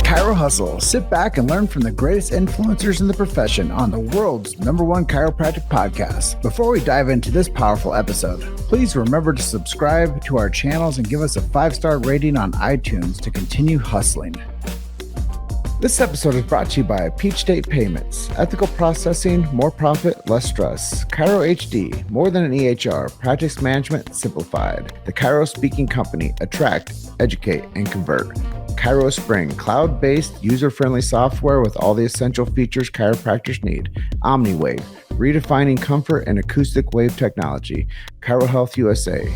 Chiro Hustle. Sit back and learn from the greatest influencers in the profession on the world's #1 chiropractic podcast. Before we dive into this powerful episode, please remember to subscribe to our channels and give us a 5-star rating on iTunes to continue hustling. This episode is brought to you by Peach State Payments. Ethical processing, more profit, less stress. Chiro HD, more than an EHR. Practice management simplified. The Chiro Speaking Company. Attract, educate, and convert. Chiro Spring, cloud-based, user-friendly software with all the essential features chiropractors need. OmniWave, redefining comfort and acoustic wave technology. Chiro Health USA.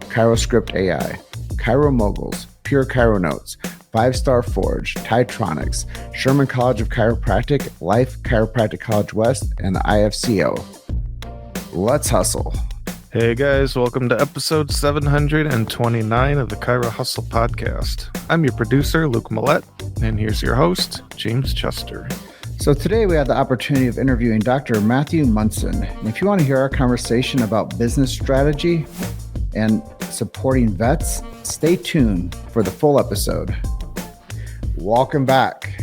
Chiro Script AI. Chiro Moguls. Pure Chiro Notes. 5-Star Forge, Titronics, Sherman College of Chiropractic, Life Chiropractic College West, and the IFCO. Let's hustle. Hey guys, welcome to episode 729 of the Chiro Hustle Podcast. I'm your producer, Luke Millette, and here's your host, James Chester. So today we had the opportunity of interviewing Dr. Matthew Munson. And if you want to hear our conversation about business strategy and supporting vets, stay tuned for the full episode. Welcome back.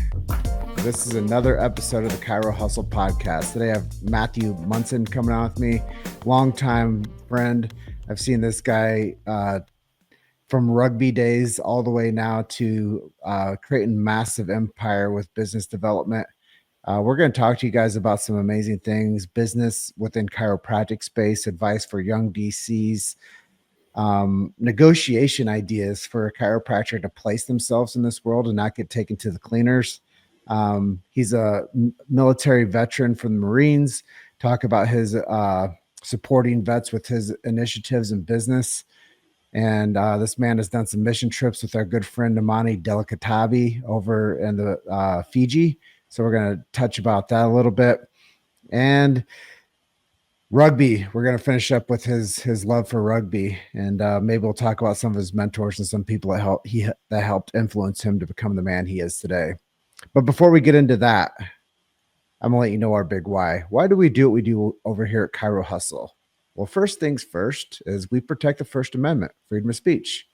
This is another episode of the Chiro Hustle Podcast. Today I have Matthew Munson coming on with me, longtime friend. I've seen this guy from rugby days all the way now to creating massive empire with business development. We're going to talk to you guys about some amazing things, business within chiropractic space, advice for young DCs, negotiation ideas for a chiropractor to place themselves in this world and not get taken to the cleaners. He's a military veteran from the Marines. Talk about his supporting vets with his initiatives in business. And this man has done some mission trips with our good friend Imani Delicatabi over in the Fiji. So we're going to touch about that a little bit. And rugby, we're going to finish up with his love for rugby, and maybe we'll talk about some of his mentors and some people that helped influence him to become the man he is today. But before we get into that, I'm going to let you know our big why. Why do we do what we do over here at Chiro Hustle? Well, first things first is we protect the First Amendment, freedom of speech.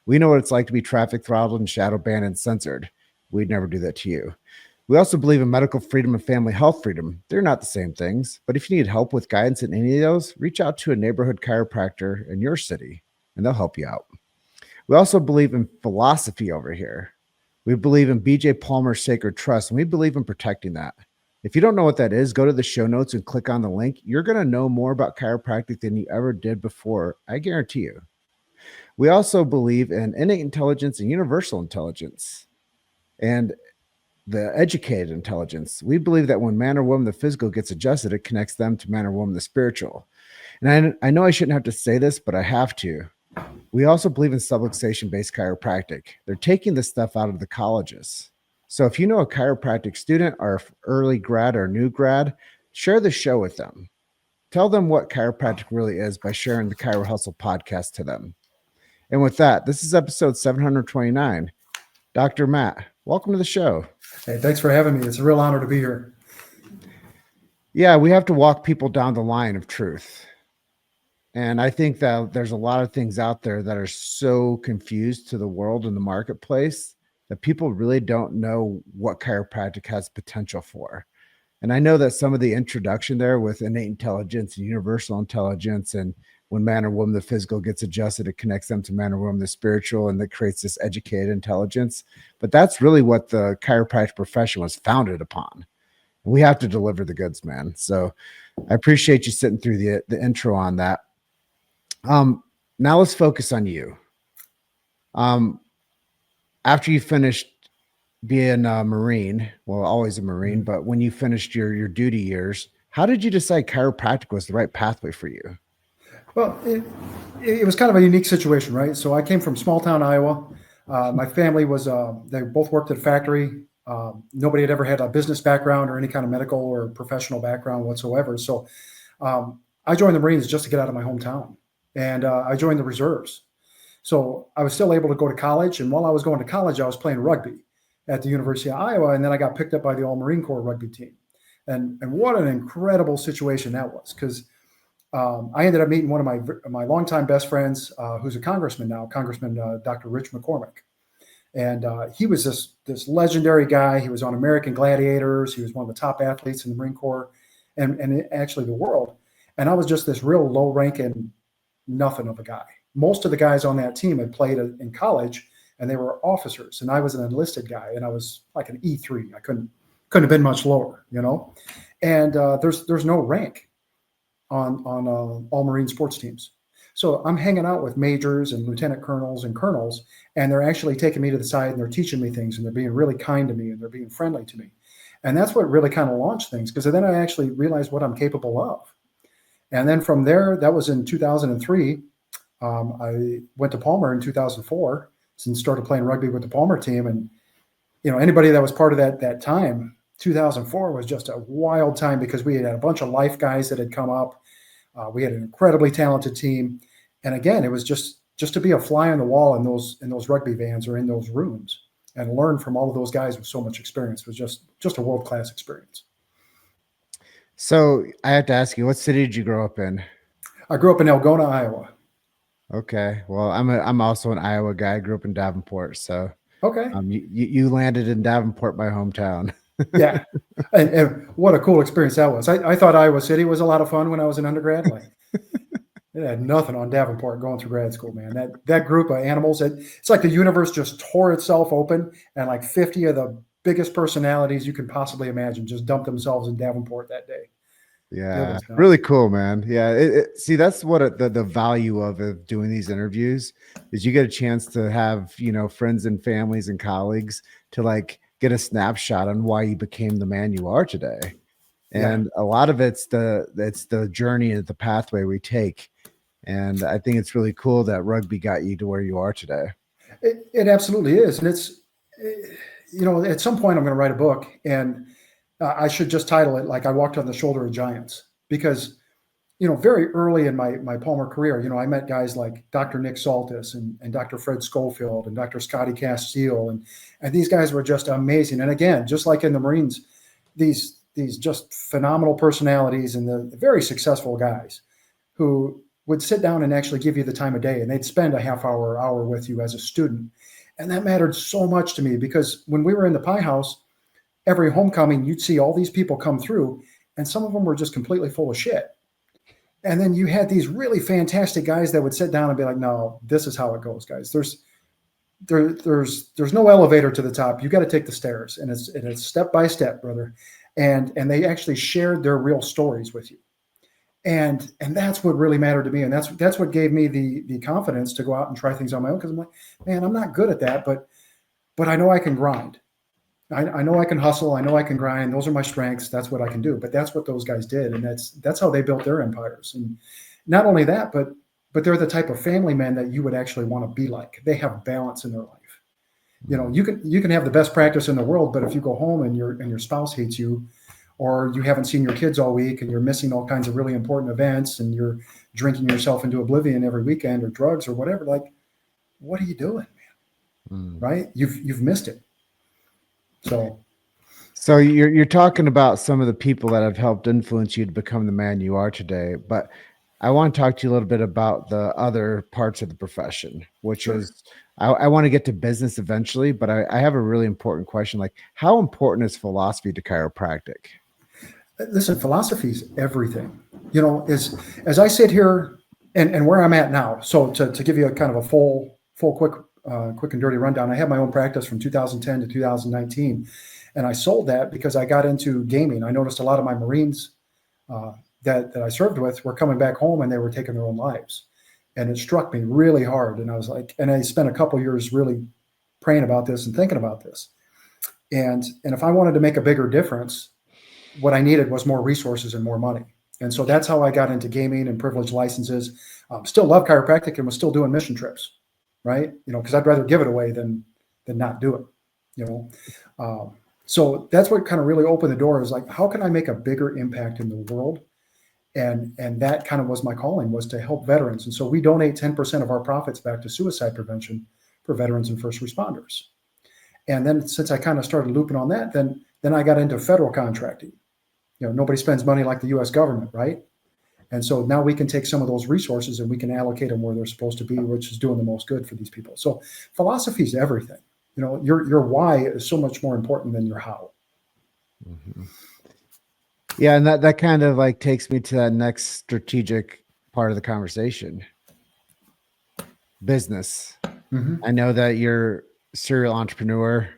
We know what it's like to be traffic throttled and shadow banned and censored. We'd never do that to you. We also believe in medical freedom and family health freedom. They're not the same things, but if you need help with guidance in any of those, reach out to a neighborhood chiropractor in your city, and they'll help you out. We also believe in philosophy over here. We believe in B.J. Palmer's Sacred Trust, and we believe in protecting that. If you don't know what that is, go to the show notes and click on the link. You're going to know more about chiropractic than you ever did before, I guarantee you. We also believe in innate intelligence and universal intelligence. And the educated intelligence. We believe that when man or woman, the physical gets adjusted, it connects them to man or woman, the spiritual. And I know I shouldn't have to say this, but I have to. We also believe in subluxation-based chiropractic. They're taking this stuff out of the colleges. So if you know a chiropractic student or early grad or new grad, share the show with them. Tell them what chiropractic really is by sharing the Chiro Hustle podcast to them. And with that, this is episode 729. Dr. Matt, welcome to the show. Hey, thanks for having me. It's a real honor to be here. Yeah, we have to walk people down the line of truth. And I think that there's a lot of things out there that are so confused to the world and the marketplace that people really don't know what chiropractic has potential for. And I know that some of the introduction there with innate intelligence and universal intelligence, and when man or woman, the physical gets adjusted, it connects them to man or woman, the spiritual, and that creates this educated intelligence. But that's really what the chiropractic profession was founded upon. And we have to deliver the goods, man. So I appreciate you sitting through the intro on that. Now let's focus on you. After you finished being a Marine, well, always a Marine, but when you finished your duty years, how did you decide chiropractic was the right pathway for you? Well, it was kind of a unique situation, right? So I came from small town Iowa. My family they both worked at a factory. Nobody had ever had a business background or any kind of medical or professional background whatsoever. So I joined the Marines just to get out of my hometown. And I joined the reserves. So I was still able to go to college. And while I was going to college, I was playing rugby at the University of Iowa. And then I got picked up by the All-Marine Corps rugby team. And what an incredible situation that was, because I ended up meeting one of my longtime best friends, who's a congressman now, Congressman Dr. Rich McCormick. And he was this legendary guy. He was on American Gladiators. He was one of the top athletes in the Marine Corps and actually the world. And I was just this real low ranking nothing of a guy. Most of the guys on that team had played in college and they were officers. And I was an enlisted guy and I was like an E3. I couldn't have been much lower, you know? And there's no rank on all Marine sports teams. So I'm hanging out with majors and lieutenant colonels and colonels, and they're actually taking me to the side and they're teaching me things and they're being really kind to me and they're being friendly to me. And that's what really kind of launched things, because then I actually realized what I'm capable of. And then from there, that was in 2003. I went to Palmer in 2004 and started playing rugby with the Palmer team. And, you know, anybody that was part of that time, 2004 was just a wild time because we had a bunch of life guys that had come up. We had an incredibly talented team. And again, it was just to be a fly on the wall in those rugby vans or in those rooms and learn from all of those guys with so much experience was just a world-class experience. So I have to ask you, what city did you grow up in? I grew up in Algona, Iowa. Okay. Well, I'm also an Iowa guy. I grew up in Davenport. So okay. You landed in Davenport, my hometown. Yeah. And what a cool experience that was. I thought Iowa City was a lot of fun when I was an undergrad. Like it had nothing on Davenport going through grad school, man. That group of animals, it's like the universe just tore itself open and like 50 of the biggest personalities you can possibly imagine just dumped themselves in Davenport that day. Yeah, really cool, man. Yeah, see, that's what the value of doing these interviews is. You get a chance to have, you know, friends and families and colleagues to like get a snapshot on why you became the man you are today. And a lot of it's the journey and the pathway we take. And I think it's really cool that rugby got you to where you are today. It absolutely is. And you know, at some point I'm going to write a book, and I should just title it like I Walked on the Shoulder of Giants, because, you know, very early in my Palmer career, you know, I met guys like Dr. Nick Saltis and Dr. Fred Schofield and Dr. Scotty Castile. And these guys were just amazing. And again, just like in the Marines, these just phenomenal personalities and the very successful guys who would sit down and actually give you the time of day, and they'd spend a half hour with you as a student. And that mattered so much to me, because when we were in the Pie House, every homecoming, you'd see all these people come through, and some of them were just completely full of shit. And then you had these really fantastic guys that would sit down and be like, no, this is how it goes, guys. There's no elevator to the top. You got to take the stairs, and it's step by step, brother. And they actually shared their real stories with you. And that's what really mattered to me. And that's what gave me the confidence to go out and try things on my own. Because I'm like, man, I'm not good at that, but I know I can grind. I know I can hustle. I know I can grind. Those are my strengths. That's what I can do. But that's what those guys did. And that's how they built their empires. And not only that, but they're the type of family men that you would actually want to be like. They have balance in their life. You know, you can have the best practice in the world, but if you go home and your spouse hates you, or you haven't seen your kids all week and you're missing all kinds of really important events and you're drinking yourself into oblivion every weekend, or drugs or whatever, like, what are you doing, man? Right? You've missed it. So you're talking about some of the people that have helped influence you to become the man you are today, but I want to talk to you a little bit about the other parts of the profession, which is, I want to get to business eventually, but I have a really important question. Like, how important is philosophy to chiropractic? Listen, philosophy is everything. You know, as I sit here and where I'm at now. So to give you a kind of a full quick and dirty rundown, I had my own practice from 2010 to 2019, and I sold that because I got into gaming. I noticed a lot of my Marines that I served with were coming back home and they were taking their own lives, and it struck me really hard. And I was like, and I spent a couple years really praying about this and thinking about this, and if I wanted to make a bigger difference, what I needed was more resources and more money. And so that's how I got into gaming and privileged licenses. Still love chiropractic and was still doing mission trips, right? You know, because I'd rather give it away than not do it, you know? So that's what kind of really opened the door, is like, how can I make a bigger impact in the world? And that kind of was my calling, was to help veterans. And so we donate 10% of our profits back to suicide prevention for veterans and first responders. And then since I kind of started looping on that, then I got into federal contracting. You know, nobody spends money like the U.S. government, right? And so now we can take some of those resources and we can allocate them where they're supposed to be, which is doing the most good for these people. So philosophy is everything. Your why is so much more important than your how. Mm-hmm. Yeah, and that kind of like takes me to that next strategic part of the conversation. Business. Mm-hmm. I know that you're a serial entrepreneur,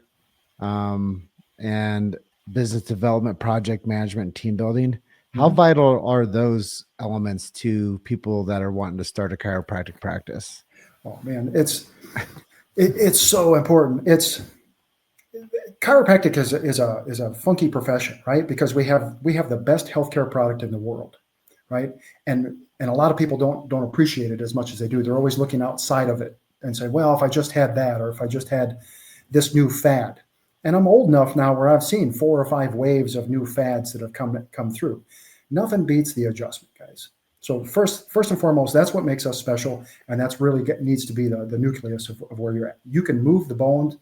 and business development, project management, and team building. How Mm-hmm. vital are those elements to people that are wanting to start a chiropractic practice? Oh man, it's so important. Chiropractic is a funky profession, right? Because we have the best healthcare product in the world, right? And a lot of people don't appreciate it as much as they do. They're always looking outside of it and say, well, if I just had that, or if I just had this new fad. And I'm old enough now where I've seen 4 or 5 waves of new fads that have come through. Nothing beats the adjustment, guys. So first and foremost, that's what makes us special, and that's really needs to be the nucleus of where you're at. You can move the bone,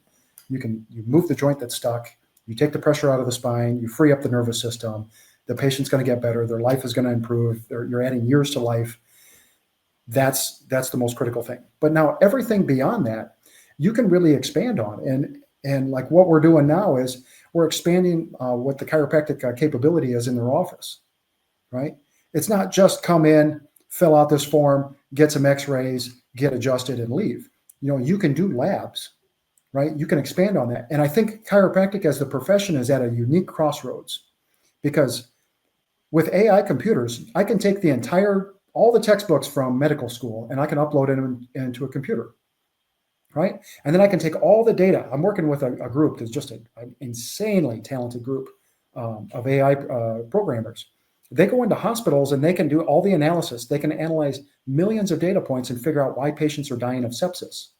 you move the joint that's stuck, you take the pressure out of the spine, you free up the nervous system. The patient's going to get better. Their life is going to improve. You're adding years to life. That's the most critical thing. But now everything beyond that, you can really expand on. And like what we're doing now is we're expanding what the chiropractic capability is in their office, right? It's not just come in, fill out this form, get some x-rays, get adjusted and leave. You can do labs, right? You can expand on that. And I think chiropractic as the profession is at a unique crossroads, because with AI computers, I can take all the textbooks from medical school and I can upload them into a computer, right? And then I can take all the data. I'm working with a group that's just an insanely talented group of AI programmers. They go into hospitals and they can do all the analysis. They can analyze millions of data points and figure out why patients are dying of sepsis,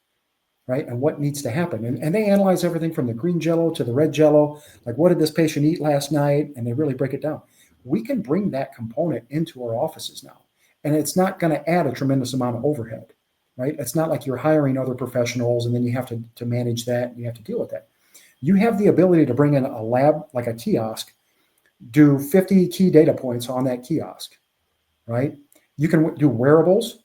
right? And what needs to happen. And they analyze everything from the green jello to the red jello. Like, what did this patient eat last night? And they really break it down. We can bring that component into our offices now. And it's not going to add a tremendous amount of overhead, right? It's not like you're hiring other professionals and then you have to manage that and you have to deal with that. You have the ability to bring in a lab, like a kiosk, do 50 key data points on that kiosk, right? You can do wearables,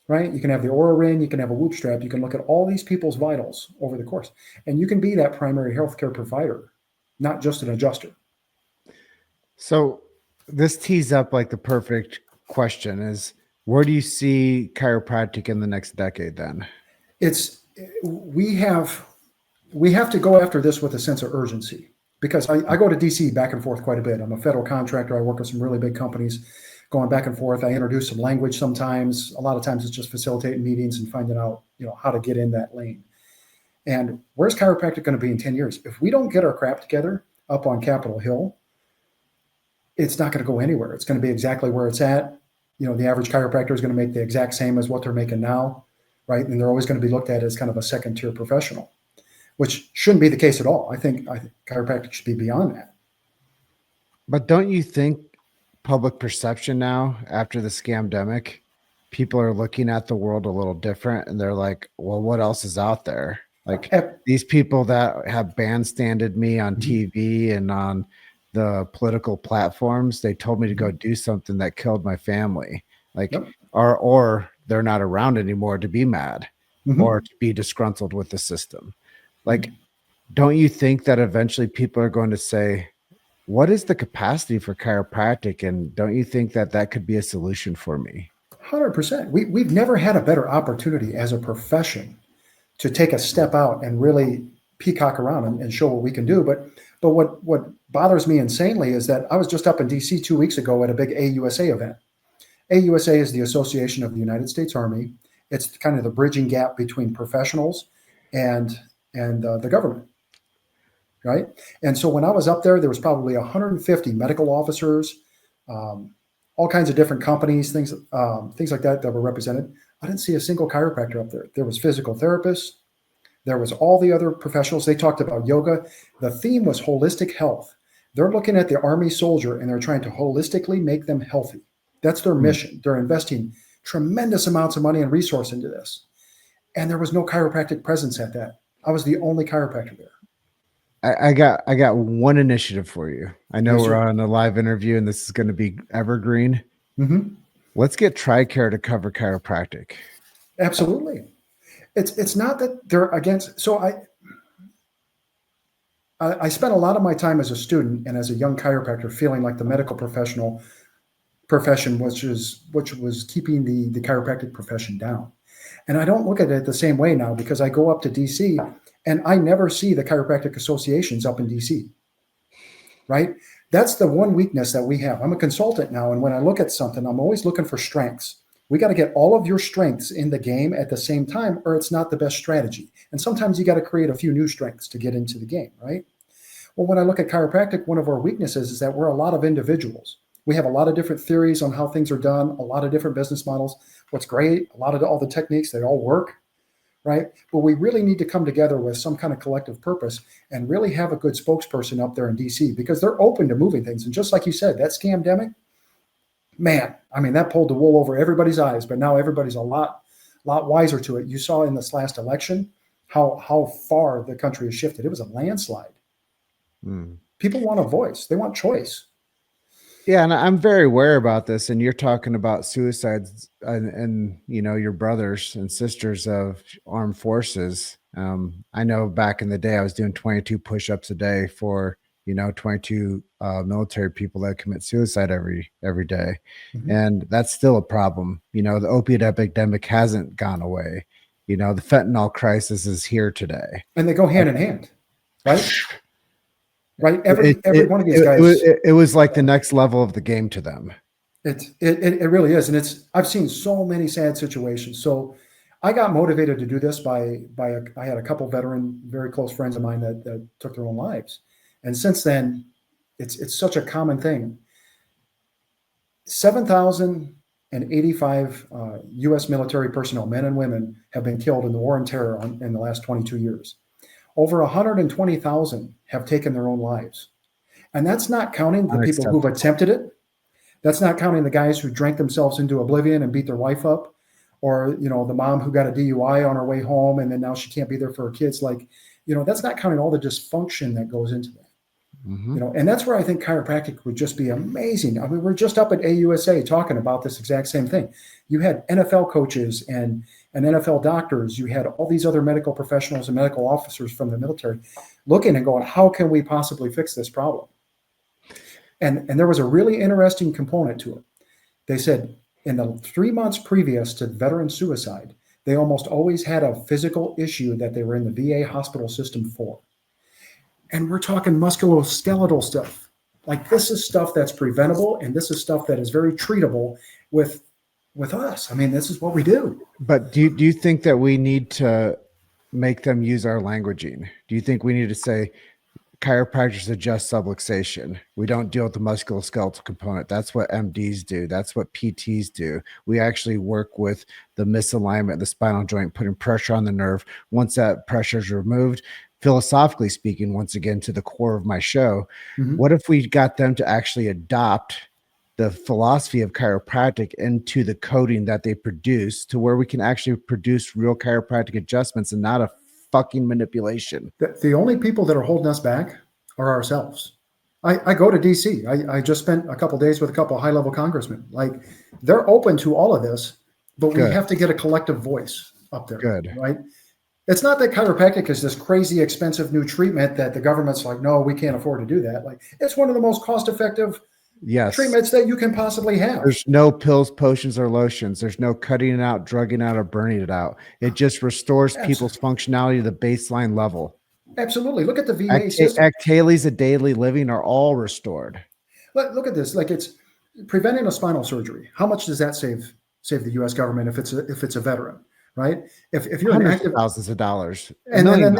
right? You can have the Oura Ring, you can have a Whoop strap, you can look at all these people's vitals over the course, and you can be that primary healthcare provider, not just an adjuster. So this tees up like the perfect question is, where do you see chiropractic in the next decade then? We have to go after this with a sense of urgency, because I go to DC back and forth quite a bit. I'm a federal contractor. I work with some really big companies going back and forth. I introduce some language sometimes. A lot of times it's just facilitating meetings and finding out, how to get in that lane. And where's chiropractic going to be in 10 years? If we don't get our crap together up on Capitol Hill, it's not going to go anywhere. It's going to be exactly where it's at. The average chiropractor is going to make the exact same as what they're making now, right? And they're always going to be looked at as kind of a second-tier professional, which shouldn't be the case at all. I think chiropractic should be beyond that. But don't you think public perception now, after the scamdemic, people are looking at the world a little different, and they're like, well, what else is out there? Like these people that have bandstanded me on TV and on the political platforms, they told me to go do something that killed my family. Like, or they're not around anymore to be mad or to be disgruntled with the system. Like, don't you think that eventually people are going to say, what is the capacity for chiropractic? And don't you think that could be a solution for me? 100%. We've never had a better opportunity as a profession to take a step out and really peacock around and show what we can do. But what bothers me insanely is that I was just up in DC 2 weeks ago at a big AUSA event. AUSA is the Association of the United States Army. It's kind of the bridging gap between professionals and the government, right? And so when I was up there was probably 150 medical officers, all kinds of different companies, things like that were represented. I didn't see a single chiropractor up there. There was physical therapists. There was all the other professionals. They talked about yoga. The theme was holistic health. They're looking at the Army soldier and they're trying to holistically make them healthy. That's their mission. They're investing tremendous amounts of money and resource into this. And there was no chiropractic presence at that. I was the only chiropractor there. I got one initiative for you. I know we're on a live interview and this is going to be evergreen. Let's get TRICARE to cover chiropractic. Absolutely. It's not that they're against. So I spent a lot of my time as a student and as a young chiropractor feeling like the medical profession, which was keeping the chiropractic profession down. And I don't look at it the same way now because I go up to DC and I never see the chiropractic associations up in DC, right? That's the one weakness that we have. I'm a consultant now, and when I look at something, I'm always looking for strengths. We got to get all of your strengths in the game at the same time, or it's not the best strategy. And sometimes you got to create a few new strengths to get into the game, right? Well, when I look at chiropractic, one of our weaknesses is that we're a lot of individuals. We have a lot of different theories on how things are done, a lot of different business models. What's great, a lot of all the techniques, they all work, right? But we really need to come together with some kind of collective purpose and really have a good spokesperson up there in DC because they're open to moving things. And just like you said, that scamdemic, man, I mean, that pulled the wool over everybody's eyes, but now everybody's a lot wiser to it. You saw in this last election how far the country has shifted. It was a landslide. People want a voice. They want choice. Yeah, and I'm very aware about this. And you're talking about suicides and your brothers and sisters of armed forces. I know back in the day, I was doing 22 push-ups a day for 22 military people that commit suicide every day, and that's still a problem. The opiate epidemic hasn't gone away. The fentanyl crisis is here today, and they go hand in hand, right? Right. Every one of these guys. It was like the next level of the game to them. It really is. And I've seen so many sad situations. So I got motivated to do this I had a couple veteran, very close friends of mine that took their own lives. And since then, it's such a common thing. 7,085 U.S. military personnel, men and women, have been killed in the war on terror in the last 22 years. Over 120,000 have taken their own lives. And that's not counting the people who've attempted it. That's not counting the guys who drank themselves into oblivion and beat their wife up, or, the mom who got a DUI on her way home and then now she can't be there for her kids. Like, that's not counting all the dysfunction that goes into that. And that's where I think chiropractic would just be amazing. I mean, we're just up at AUSA talking about this exact same thing. You had NFL coaches and NFL doctors. You had all these other medical professionals and medical officers from the military looking and going, how can we possibly fix this problem? And there was a really interesting component to it. They said in the 3 months previous to veteran suicide, they almost always had a physical issue that they were in the VA hospital system for. And we're talking musculoskeletal stuff. Like, this is stuff that's preventable, and this is stuff that is very treatable with us. I mean, this is what we do. But do you think that we need to make them use our languaging? Do you think we need to say chiropractors adjust subluxation? We don't deal with the musculoskeletal component. That's what MDs do. That's what PTs do. We actually work with the misalignment, the spinal joint, putting pressure on the nerve. Once that pressure is removed, philosophically speaking, once again, to the core of my show, what if we got them to actually adopt the philosophy of chiropractic into the coding that they produce, to where we can actually produce real chiropractic adjustments and not a fucking manipulation? The only people that are holding us back are ourselves. I go to DC. I just spent a couple of days with a couple of high-level congressmen. Like, they're open to all of this, but we have to get a collective voice up there. Right? It's not that chiropractic is this crazy expensive new treatment that the government's like, no, we can't afford to do that. Like, it's one of the most cost-effective treatments that you can possibly have. There's no pills, potions, or lotions. There's no cutting it out, drugging out, or burning it out. It just restores people's functionality to the baseline level. Absolutely. Look at the VA system. Actales of daily living are all restored. Look at this. Like, it's preventing a spinal surgery. How much does that save the U.S. government if it's a veteran? Right? If you're an active, thousands of dollars, and then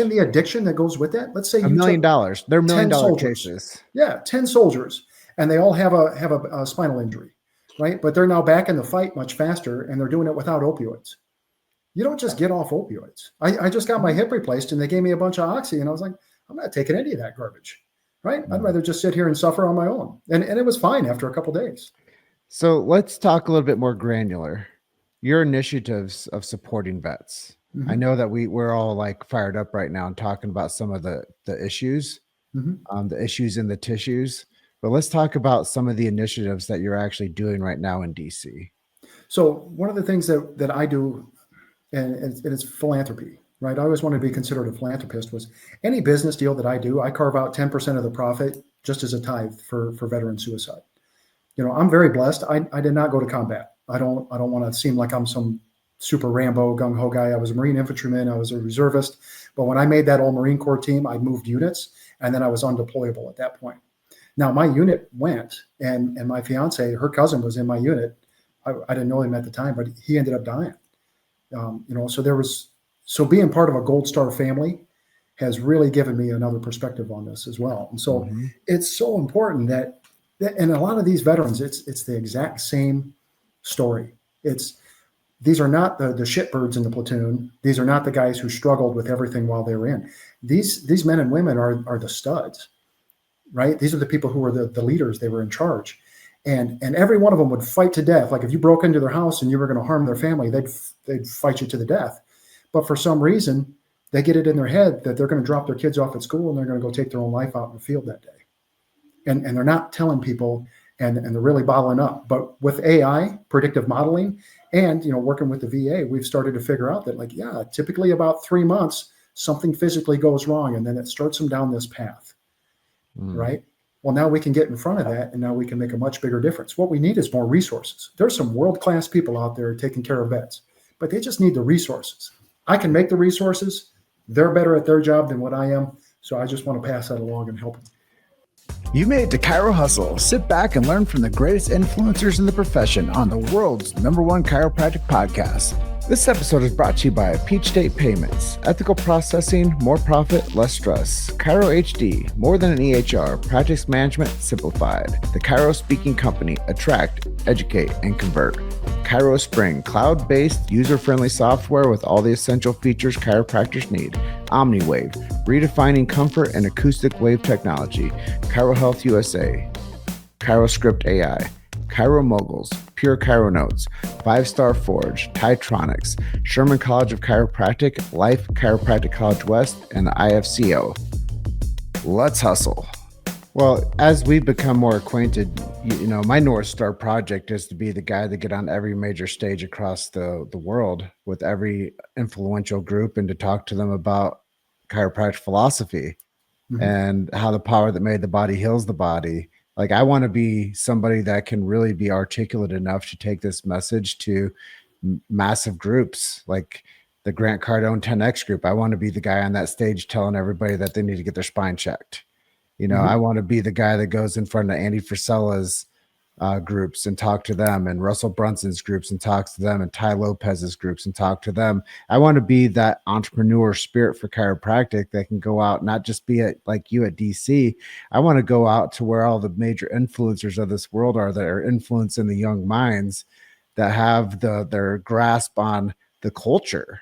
the addiction that goes with that. Let's say $1 million. They're $1 million cases. Yeah, 10 soldiers, and they all have a spinal injury, right? But they're now back in the fight much faster, and they're doing it without opioids. You don't just get off opioids. I just got my hip replaced, and they gave me a bunch of oxy, and I was like, I'm not taking any of that garbage, right? I'd rather just sit here and suffer on my own, and it was fine after a couple of days. So let's talk a little bit more granular. Your initiatives of supporting vets. I know that we're all like fired up right now and talking about some of the issues, the issues in the tissues, but let's talk about some of the initiatives that you're actually doing right now in DC. So one of the things that I do, and it's philanthropy, right? I always wanted to be considered a philanthropist. Was any business deal that I do, I carve out 10% of the profit just as a tithe for veteran suicide. I'm very blessed. I did not go to combat. I don't want to seem like I'm some super Rambo gung ho guy. I was a Marine infantryman. I was a reservist. But when I made that old Marine Corps team, I moved units, and then I was undeployable at that point. Now my unit went, and my fiance, her cousin, was in my unit. I didn't know him at the time, but he ended up dying. So being part of a Gold Star family has really given me another perspective on this as well. And so it's so important that, and a lot of these veterans, it's the exact same story. These are not the shitbirds in the platoon. These are not the guys who struggled with everything while they were in. These men and women are the studs, right? These are the people who were the leaders. They were in charge. And every one of them would fight to death. Like if you broke into their house and you were going to harm their family, they'd fight you to the death. But for some reason, they get it in their head that they're going to drop their kids off at school and they're going to go take their own life out in the field that day. And they're not telling people, and they're really bottling up. But with AI, predictive modeling, and working with the VA, we've started to figure out that typically about 3 months, something physically goes wrong, and then it starts them down this path, right? Well, now we can get in front of that, and now we can make a much bigger difference. What we need is more resources. There's some world-class people out there taking care of vets, but they just need the resources. I can make the resources. They're better at their job than what I am, so I just want to pass that along and help them. You made it to Chiro Hustle. Sit back and learn from the greatest influencers in the profession on the world's #1 chiropractic podcast. This episode is brought to you by Peach State Payments. Ethical processing, more profit, less stress. Chiro HD, more than an EHR. Practice management simplified. The Chiro Speaking Company. Attract, educate, and convert. Chiro Spring, cloud-based, user-friendly software with all the essential features chiropractors need. OmniWave, redefining comfort and acoustic wave technology. Chiro Health USA. Chiro Script AI. Chiro Moguls, Pure Chiro Notes, 5-Star Forge, Titronics, Sherman College of Chiropractic, Life Chiropractic College West, and the IFCO. Let's hustle. Well, as we've become more acquainted, my North Star project is to be the guy that get on every major stage across the world with every influential group and to talk to them about chiropractic philosophy and how the power that made the body heals the body. Like, I want to be somebody that can really be articulate enough to take this message to massive groups, like the Grant Cardone 10X group. I want to be the guy on that stage telling everybody that they need to get their spine checked. I want to be the guy that goes in front of Andy Frisella's groups and talk to them, and Russell Brunson's groups and talks to them, and Ty Lopez's groups and talk to them. I want to be that entrepreneur spirit for chiropractic that can go out, not just be like you at DC. I want to go out to where all the major influencers of this world are, that are influencing the young minds, that have their grasp on the culture.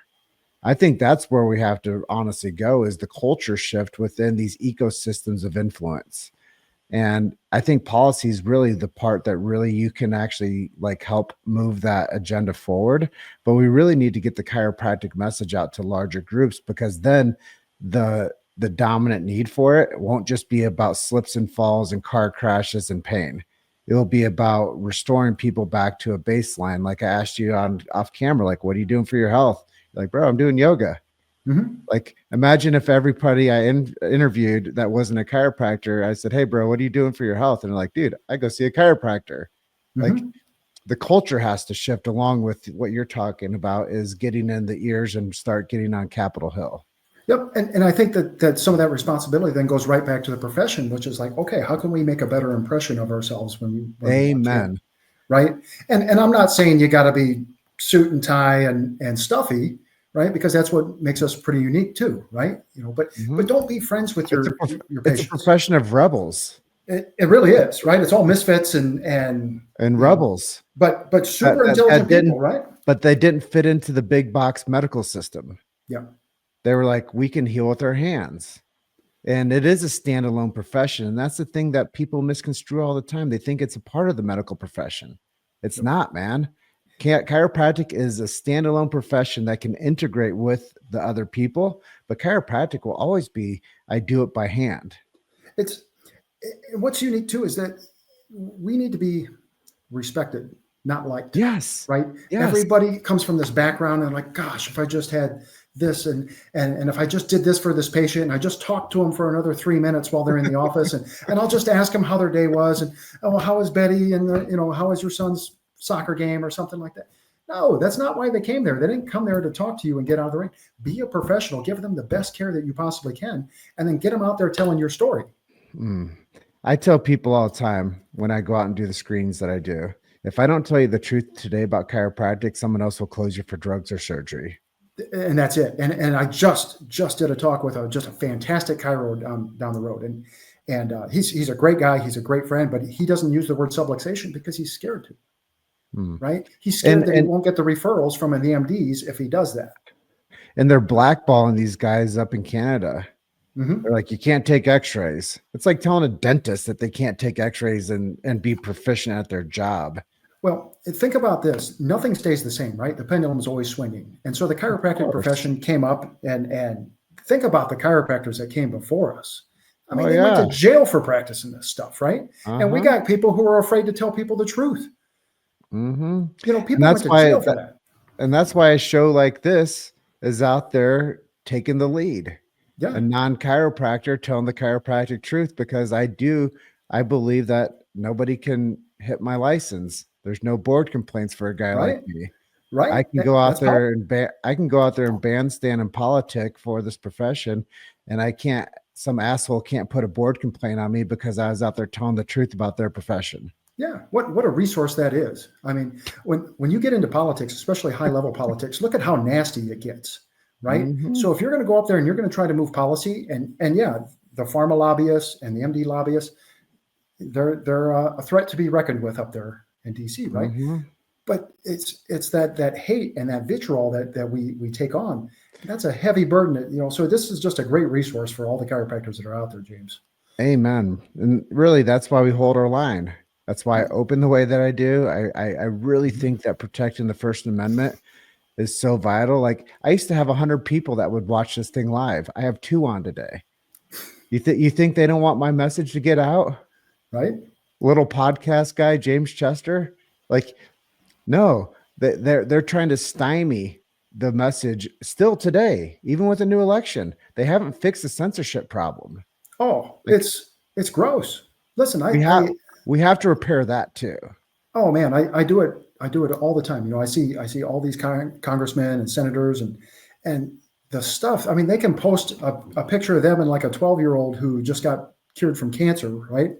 I think that's where we have to honestly go, is the culture shift within these ecosystems of influence. And I think policy is really the part that really you can actually help move that agenda forward. But we really need to get the chiropractic message out to larger groups, because then the dominant need for it won't just be about slips and falls and car crashes and pain. It'll be about restoring people back to a baseline. Like I asked you off camera, what are you doing for your health? You're like, bro, I'm doing yoga. Like, imagine if everybody I interviewed that wasn't a chiropractor, I said, hey, bro, what are you doing for your health? And they're like, dude, I go see a chiropractor. Like, the culture has to shift along with what you're talking about, is getting in the ears and start getting on Capitol Hill. Yep. And I think that some of that responsibility then goes right back to the profession, which is like, okay, how can we make a better impression of ourselves when Amen. Right. And I'm not saying you got to be suit and tie and stuffy, right? Because that's what makes us pretty unique too, right? But don't be friends with your patients. It's a profession of rebels. It really is, right? It's all misfits and rebels. But super intelligent people, right? But they didn't fit into the big box medical system. Yeah. They were like, we can heal with our hands. And it is a standalone profession. And that's the thing that people misconstrue all the time. They think it's a part of the medical profession. It's not, man. Chiropractic is a standalone profession that can integrate with the other people, but chiropractic will always be, I do it by hand. What's unique too is that we need to be respected, not liked. Yes. Right. Yes. Everybody comes from this background and like, gosh, if I just had this and if I just did this for this patient and I just talked to them for another 3 minutes while they're in the office and I'll just ask them how their day was and, oh, how is Betty and how is your son's soccer game or something like that. No, that's not why they came there. They didn't come there to talk to you and get out of the ring. Be a professional, give them the best care that you possibly can, and then get them out there telling your story. I tell people all the time when I go out and do the screens that I do, if I don't tell you the truth today about chiropractic, someone else will close you for drugs or surgery. And that's it. And I just did a talk with just a fantastic chiro down the road. And he's a great guy. He's a great friend, but he doesn't use the word subluxation because he's scared to. Right? He's scared that he won't get the referrals from the MDs if he does that. And they're blackballing these guys up in Canada. Mm-hmm. They're like, you can't take x-rays. It's like telling a dentist that they can't take x-rays and be proficient at their job. Well, think about this. Nothing stays the same, right? The pendulum is always swinging. And so the chiropractic profession came up and think about the chiropractors that came before us. I mean, they went to jail for practicing this stuff, right? And we got people who are afraid to tell people the truth. Mm-hmm. People went to jail for that. And that's why a show like this is out there taking the lead. Yeah. A non-chiropractor telling the chiropractic truth, because I believe that nobody can hit my license. There's no board complaints for a guy like me. Right. I can go out there and bandstand and politic for this profession, and some asshole can't put a board complaint on me because I was out there telling the truth about their profession. Yeah, what a resource that is. I mean, when you get into politics, especially high-level politics, look at how nasty it gets, right? Mm-hmm. So if you're going to go up there and you're going to try to move policy, and the pharma lobbyists and the MD lobbyists, they're a threat to be reckoned with up there in DC, right? Mm-hmm. But it's that hate and that vitriol that we take on. That's a heavy burden, So this is just a great resource for all the chiropractors that are out there, James. Amen. And really, that's why we hold our line. That's why I open the way that I do. I really think that protecting the First Amendment is so vital. Like, I used to have 100 people that would watch this thing live. I have 2 on today. You think they don't want my message to get out? Right? Little podcast guy, James Chester. Like, no, they're trying to stymie the message still today, even with a new election. They haven't fixed the censorship problem. Oh, it's gross. Listen, we have to repair that too. Oh man, I do it. I do it all the time. I see all these congressmen and senators and the stuff. I mean, they can post a picture of them and like a 12-year-old who just got cured from cancer, right?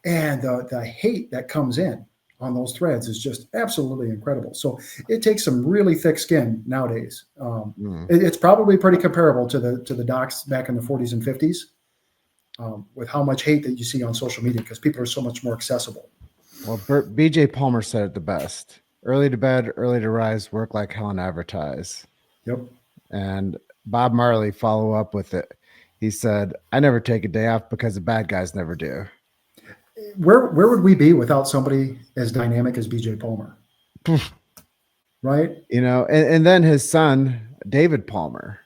And the hate that comes in on those threads is just absolutely incredible. So it takes some really thick skin nowadays. It's probably pretty comparable to the docs back in the 40s and 50s. With how much hate that you see on social media, because people are so much more accessible. Well, BJ Palmer said it the best: early to bed, early to rise, work like hell and advertise. Yep. And Bob Marley follow up with it. He said, I never take a day off because the bad guys never do. Where would we be without somebody as dynamic as BJ Palmer? Right? And then his son, David Palmer,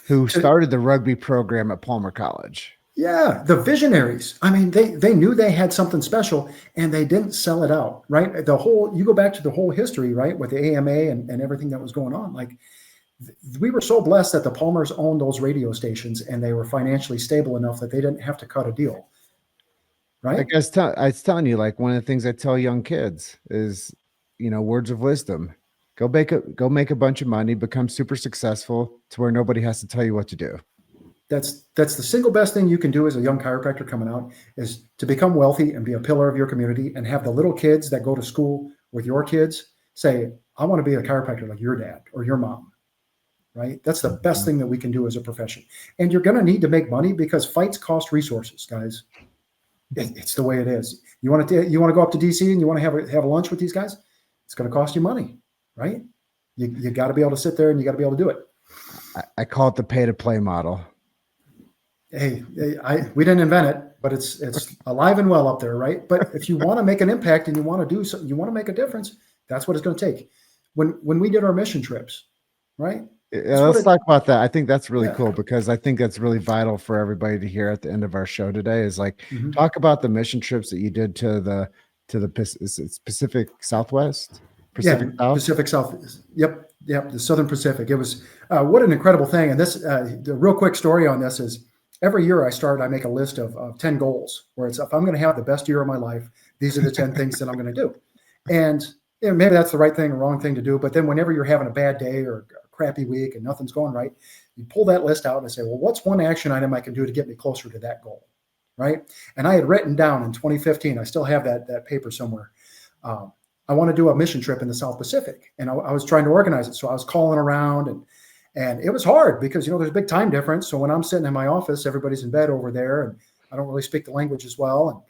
who started the rugby program at Palmer College. Yeah, the visionaries. I mean, they knew they had something special and they didn't sell it out, right? You go back to the whole history, right, with the AMA and everything that was going on. Like, we were so blessed that the Palmers owned those radio stations and they were financially stable enough that they didn't have to cut a deal, right? Like I was telling you, like, one of the things I tell young kids is, words of wisdom. Go make a bunch of money, become super successful to where nobody has to tell you what to do. That's the single best thing you can do as a young chiropractor coming out, is to become wealthy and be a pillar of your community and have the little kids that go to school with your kids say, I want to be a chiropractor like your dad or your mom, right? That's the best thing that we can do as a profession. And you're going to need to make money because fights cost resources, guys. It's the way it is. You want to go up to DC and you want to have a lunch with these guys? It's going to cost you money, right? You got to be able to sit there and you got to be able to do it. I call it the pay to play model. Hey, we didn't invent it, but it's alive and well up there, right? But if you want to make an impact and you want to do something, you want to make a difference, that's what it's going to take. When we did our mission trips, right? Yeah, let's talk about that. I think that's really cool, because I think that's really vital for everybody to hear at the end of our show today is like, talk about the mission trips that you did to the Pacific Southwest. Pacific South. Pacific South. Yep. The Southern Pacific. It was what an incredible thing. And this, the real quick story on this is every year I make a list of 10 goals where it's, if I'm going to have the best year of my life, these are the 10 things that I'm going to do. And maybe that's the right thing or wrong thing to do. But then whenever you're having a bad day or a crappy week and nothing's going right, you pull that list out and say, well, what's one action item I can do to get me closer to that goal? Right. And I had written down in 2015, I still have that paper somewhere. I want to do a mission trip in the South Pacific. And I was trying to organize it. So I was calling around and it was hard because, there's a big time difference. So when I'm sitting in my office, everybody's in bed over there and I don't really speak the language as well. And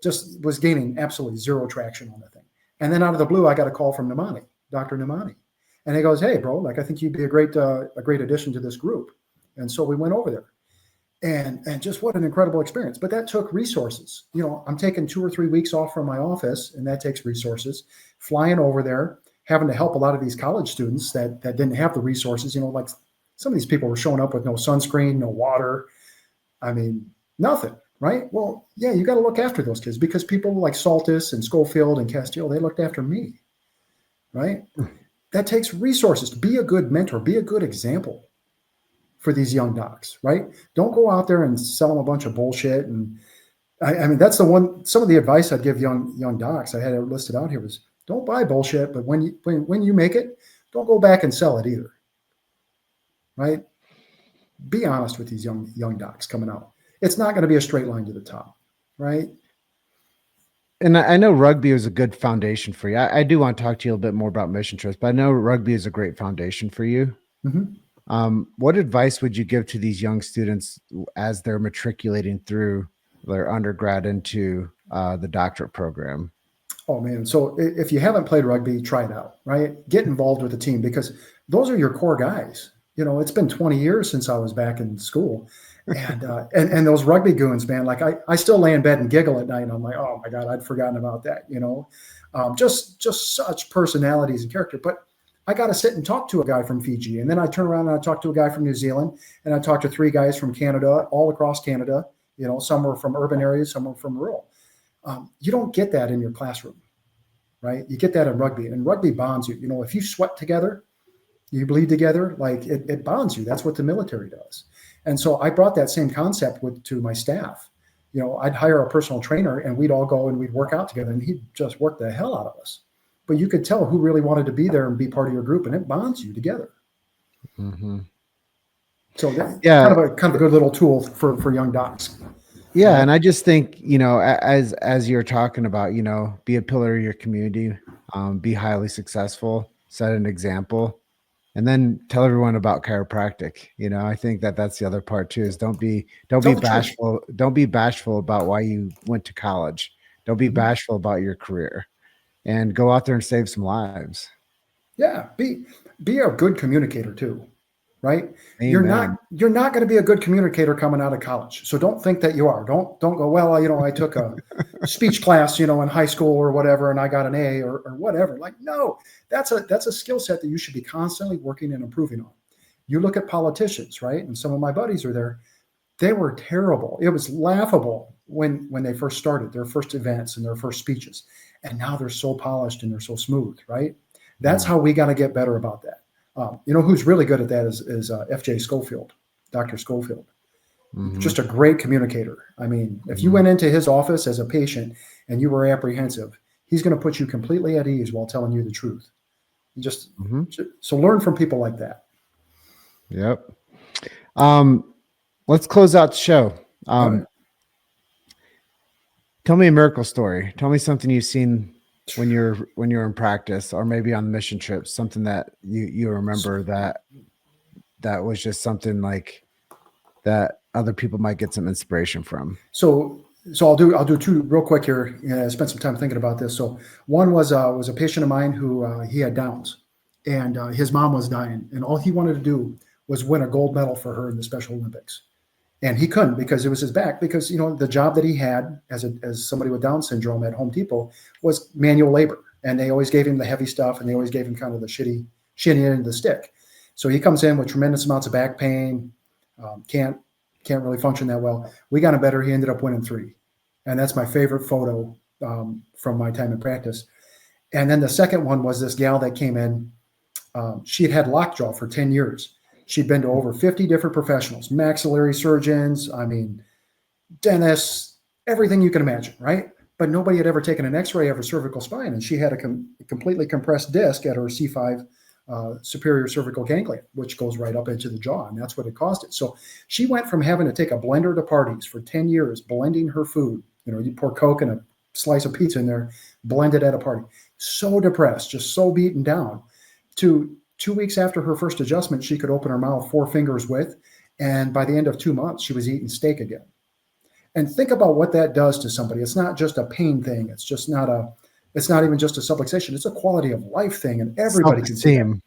just was gaining absolutely zero traction on the thing. And then out of the blue, I got a call from Dr. Namani. And he goes, hey, bro, I think you'd be a great addition to this group. And so we went over there. And just what an incredible experience. But that took resources. I'm taking 2 or 3 weeks off from my office, and that takes resources. Flying over there, having to help a lot of these college students that didn't have the resources. Like some of these people were showing up with no sunscreen, no water. I mean, nothing, right? Well, yeah, you got to look after those kids because people like Saltis and Schofield and Castillo, they looked after me, right? That takes resources to be a good mentor, be a good example for these young docs, right? Don't go out there and sell them a bunch of bullshit. And I mean, that's some of the advice I'd give young docs. I had it listed out here was don't buy bullshit, but when you make it, don't go back and sell it either, right? Be honest with these young docs coming out. It's not going to be a straight line to the top, right? And I know rugby is a good foundation for you. I do want to talk to you a little bit more about mission trips, but I know rugby is a great foundation for you. Mm-hmm. What advice would you give to these young students as they're matriculating through their undergrad into the doctorate program? Oh, man. So if you haven't played rugby, try it out, right? Get involved with the team because those are your core guys. It's been 20 years since I was back in school. And those rugby goons, man, like I still lay in bed and giggle at night. And I'm like, oh, my God, I'd forgotten about that, just such personalities and character. But I got to sit and talk to a guy from Fiji. And then I turn around and I talk to a guy from New Zealand. And I talk to 3 guys from Canada, all across Canada. Some were from urban areas, some were from rural. You don't get that in your classroom, right? You get that in rugby. And rugby bonds you. If you sweat together, you bleed together, like it bonds you. That's what the military does. And so I brought that same concept to my staff. I'd hire a personal trainer and we'd all go and we'd work out together and he'd just work the hell out of us. But you could tell who really wanted to be there and be part of your group, and it bonds you together. Mm-hmm. So kind of a good little tool for young docs. Yeah, and I just think as you're talking about, be a pillar of your community, be highly successful, set an example, and then tell everyone about chiropractic. I think that's the other part too. Is don't be bashful. Don't be bashful about why you went to college. Don't be bashful about your career. And go out there and save some lives. Yeah, be a good communicator too, right? Amen. You're not going to be a good communicator coming out of college. So don't think that you are. Don't go, well, I took a speech class, in high school or whatever, and I got an A or whatever. Like, no, that's a skill set that you should be constantly working and improving on. You look at politicians, right? And some of my buddies are there. They were terrible. It was laughable when they first started their first events and their first speeches. And now they're so polished and they're so smooth, right? That's how we got to get better about that. Who's really good at that is FJ Schofield, Dr. Schofield. Mm-hmm. Just a great communicator. I mean, if you went into his office as a patient and you were apprehensive, he's going to put you completely at ease while telling you the truth. So learn from people like that. Yep. Let's close out the show. Tell me a miracle story. Tell me something you've seen when you're in practice, or maybe on mission trips. Something that you remember that was just something like that other people might get some inspiration from. So I'll do 2 real quick here. I spent some time thinking about this. So one was a patient of mine who he had Downs, and his mom was dying, and all he wanted to do was win a gold medal for her in the Special Olympics. And he couldn't because it was his back, because, the job that he had as somebody with Down syndrome at Home Depot was manual labor. And they always gave him the heavy stuff, and they always gave him kind of the shitty end of the stick. So he comes in with tremendous amounts of back pain, can't really function that well. We got him better. He ended up winning 3. And that's my favorite photo from my time in practice. And then the second one was this gal that came in. She had lockjaw for 10 years. She'd been to over 50 different professionals, maxillary surgeons, dentists, everything you can imagine, right? But nobody had ever taken an x-ray of her cervical spine. And she had a completely compressed disc at her C5 superior cervical ganglion, which goes right up into the jaw. And that's what it caused it. So she went from having to take a blender to parties for 10 years, blending her food. You pour Coke and a slice of pizza in there, blend it at a party. So depressed, just so beaten down, to 2 weeks after her first adjustment, she could open her mouth 4 fingers width. And by the end of 2 months, she was eating steak again. And think about what that does to somebody. It's not just a pain thing. It's not even just a subluxation. It's a quality of life thing. And everybody can see that.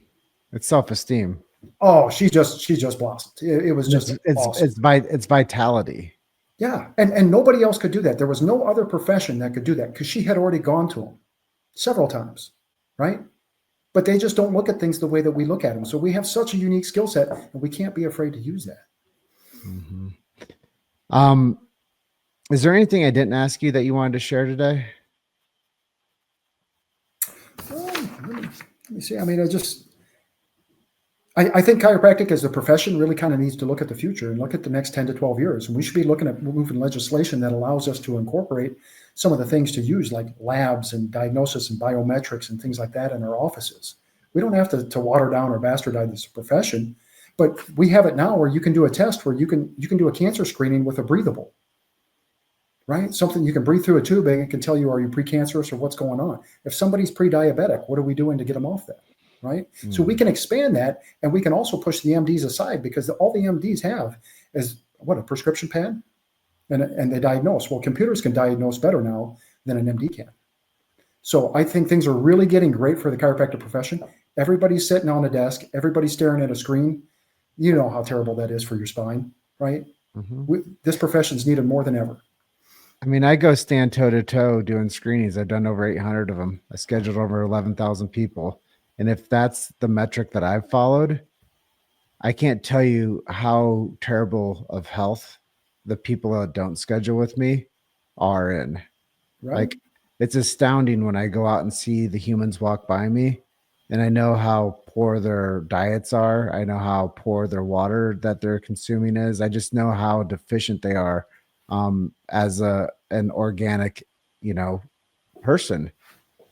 It's self-esteem. Oh, she just blossomed. It was just awesome. It's vitality. Yeah. And nobody else could do that. There was no other profession that could do that because she had already gone to them several times, right? But they just don't look at things the way that we look at them. So we have such a unique skill set, and we can't be afraid to use that. Mm-hmm. Is there anything I didn't ask you that you wanted to share today? Let me see. I think chiropractic as a profession really kind of needs to look at the future and look at the next 10 to 12 years. And we should be looking at moving legislation that allows us to incorporate some of the things to use, like labs and diagnosis and biometrics and things like that in our offices. We don't have to water down or bastardize this profession, but we have it now where you can do a test where you can do a cancer screening with a breathable, right? Something you can breathe through a tube and it can tell you, are you precancerous or what's going on? If somebody's pre-diabetic, what are we doing to get them off that? Right. Mm-hmm. So we can expand that, and we can also push the MDs aside, because all the MDs have is a prescription pad, and they diagnose. Well, computers can diagnose better now than an MD can. So I think things are really getting great for the chiropractic profession. Everybody's sitting on a desk, everybody's staring at a screen. You know how terrible that is for your spine, right? Mm-hmm. This profession's needed more than ever. I go stand toe to toe doing screenings. I've done over 800 of them. I scheduled over 11,000 people. And if that's the metric that I've followed, I can't tell you how terrible of health the people that don't schedule with me are in. Right. Like, it's astounding when I go out and see the humans walk by me, and I know how poor their diets are. I know how poor their water that they're consuming is. I just know how deficient they are as an organic, person.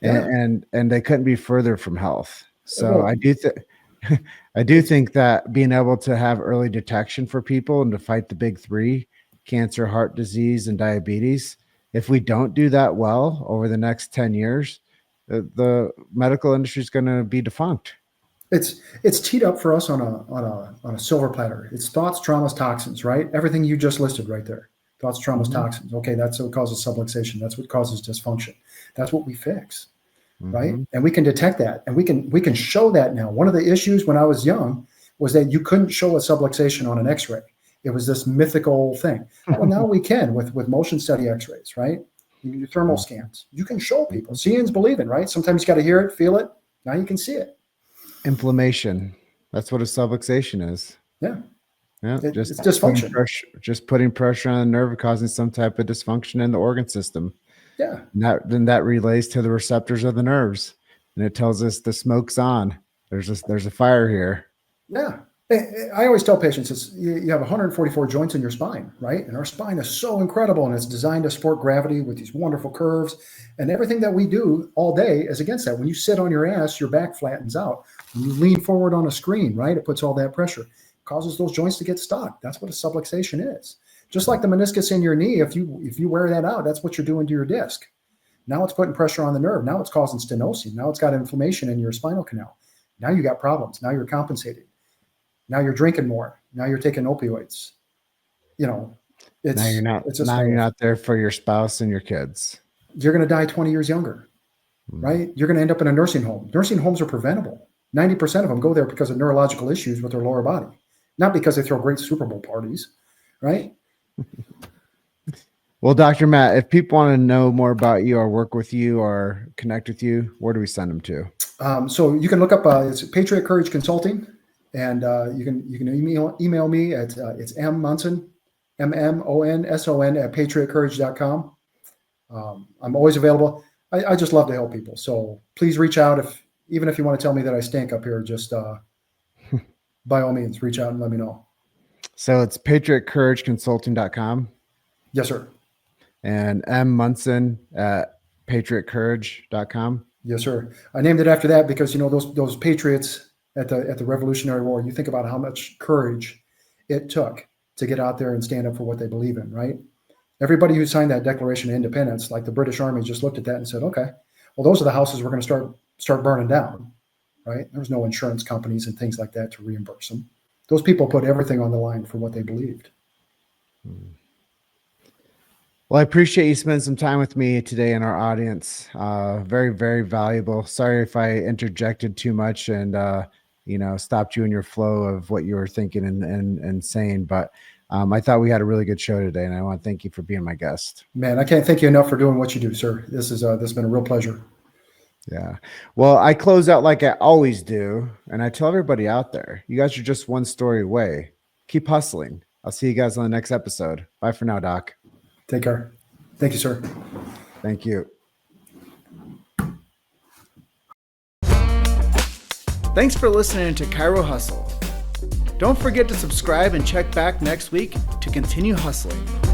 Yeah. And they couldn't be further from health. So I do think that being able to have early detection for people and to fight the big three, cancer, heart disease, and diabetes, if we don't do that well over the next 10 years, the medical industry is going to be defunct. It's teed up for us on a silver platter. It's thoughts, traumas, toxins, right? Everything you just listed right there. Thoughts, traumas, toxins. Okay, that's what causes subluxation. That's what causes dysfunction. That's what we fix. Right. And we can detect that, and we can show that now. One of the issues when I was young was that you couldn't show a subluxation on an x-ray. It was this mythical thing. Well, now we can with motion study x-rays, right? You can do thermal scans. You can show people. Seeing's believing, right? Sometimes you got to hear it, feel it. Now you can see it. Inflammation. That's what a subluxation is. Yeah. Yeah. It's dysfunction. Just putting pressure on the nerve, causing some type of dysfunction in the organ system. Yeah. And that relays to the receptors of the nerves, and it tells us the smoke's on. There's a fire here. Yeah. I always tell patients, you have 144 joints in your spine, right? And our spine is so incredible, and it's designed to support gravity with these wonderful curves, and everything that we do all day is against that. When you sit on your ass, your back flattens out. When you lean forward on a screen, right, it puts all that pressure, it causes those joints to get stuck. That's what a subluxation is. Just like the meniscus in your knee, if you wear that out, that's what you're doing to your disc. Now it's putting pressure on the nerve. Now it's causing stenosing. Now it's got inflammation in your spinal canal. Now you got problems. Now you're compensating. Now you're drinking more. Now you're taking opioids. Now you're not there for your spouse and your kids. You're going to die 20 years younger, right? You're going to end up in a nursing home. Nursing homes are preventable. 90% of them go there because of neurological issues with their lower body, not because they throw great Super Bowl parties, right? Well, Dr. Matt, if people want to know more about you or work with you or connect with you, where do we send them to? So you can look up it's Patriot Courage Consulting, and you can email me at it's Munson, MMONSON at patriotcourage.com. I'm always available. I just love to help people. So please reach out even if you want to tell me that I stink up here, just by all means, reach out and let me know. So it's patriotcourageconsulting.com. Yes, sir. And M. Munson at patriotcourage.com. Yes, sir. I named it after that because, those patriots at the Revolutionary War, you think about how much courage it took to get out there and stand up for what they believe in, right? Everybody who signed that Declaration of Independence, like the British Army, just looked at that and said, okay, well, those are the houses we're going to start burning down, right? There's no insurance companies and things like that to reimburse them. Those people put everything on the line for what they believed. Well, I appreciate you spending some time with me today in our audience. Very, very valuable. Sorry if I interjected too much and, stopped you in your flow of what you were thinking and saying, but I thought we had a really good show today, and I want to thank you for being my guest. Man, I can't thank you enough for doing what you do, sir. This has been a real pleasure. Yeah. Well, I close out like I always do, and I tell everybody out there, you guys are just one story away. Keep hustling. I'll see you guys on the next episode. Bye for now, Doc. Take care. Thank you, sir. Thank you. Thanks for listening to Chiro Hustle. Don't forget to subscribe and check back next week to continue hustling.